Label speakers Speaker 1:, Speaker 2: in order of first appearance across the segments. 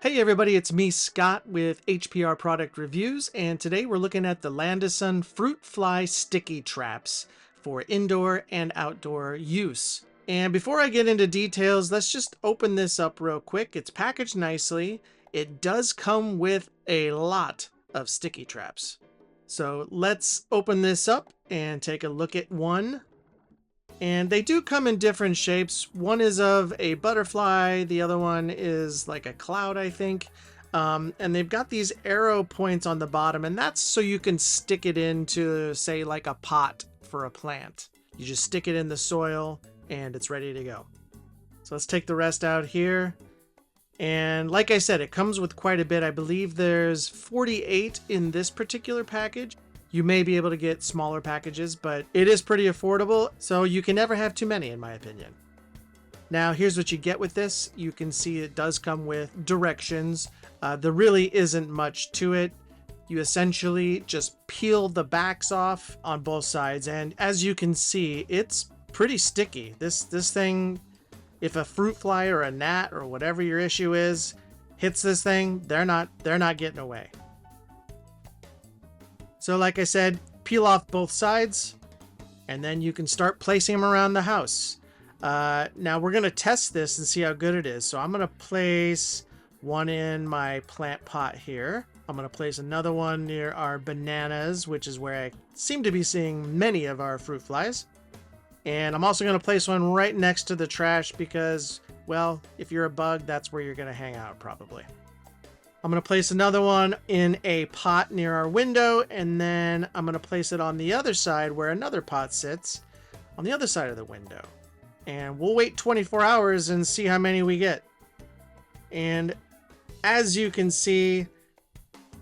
Speaker 1: Hey everybody, it's me Scott with HPR Product Reviews, and today we're looking at the Landison Fruit Fly Sticky Traps for indoor and outdoor use. And before I get into details, let's just open this up real quick. It's packaged nicely. It does come with a lot of sticky traps. So let's open this up and take a look at one. And they do come in different shapes. One is of a butterfly, the other one is like a cloud, I think. And they've got these arrow points on the bottom, and that's so you can stick it into, say, like a pot for a plant. You just stick it in the soil and it's ready to go. So let's take the rest out here. And like I said, it comes with quite a bit. I believe there's 48 in this particular package. You may be able to get smaller packages, but it is pretty affordable, so you can never have too many, in my opinion. Now, here's what you get with this. You can see it does come with directions. There really isn't much to it. You essentially just peel the backs off on both sides, and as you can see, it's pretty sticky. This thing, if a fruit fly or a gnat or whatever your issue is hits this thing, they're not getting away. So like I said, peel off both sides, and then you can start placing them around the house. Now we're going to test this and see how good it is. So I'm going to place one in my plant pot here. I'm going to place another one near our bananas, which is where I seem to be seeing many of our fruit flies. And I'm also going to place one right next to the trash because, well, if you're a bug, that's where you're going to hang out probably. I'm going to place another one in a pot near our window, and then I'm going to place it on the other side where another pot sits on the other side of the window. And we'll wait 24 hours and see how many we get. And as you can see,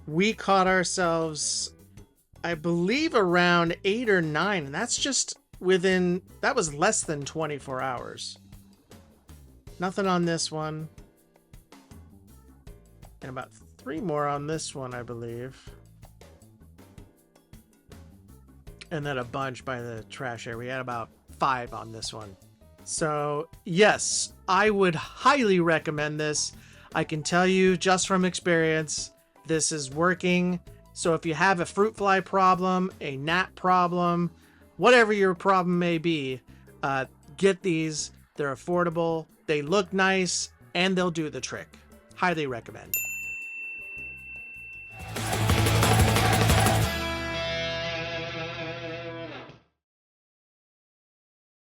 Speaker 1: we caught ourselves, I believe, around 8 or 9, and that's just that was less than 24 hours. Nothing on this one. And about 3 more on this one, I believe. And then a bunch by the trash area. We had about 5 on this one. So yes, I would highly recommend this. I can tell you just from experience, this is working. So if you have a fruit fly problem, a gnat problem, whatever your problem may be, get these. They're affordable, they look nice, and they'll do the trick. Highly recommend.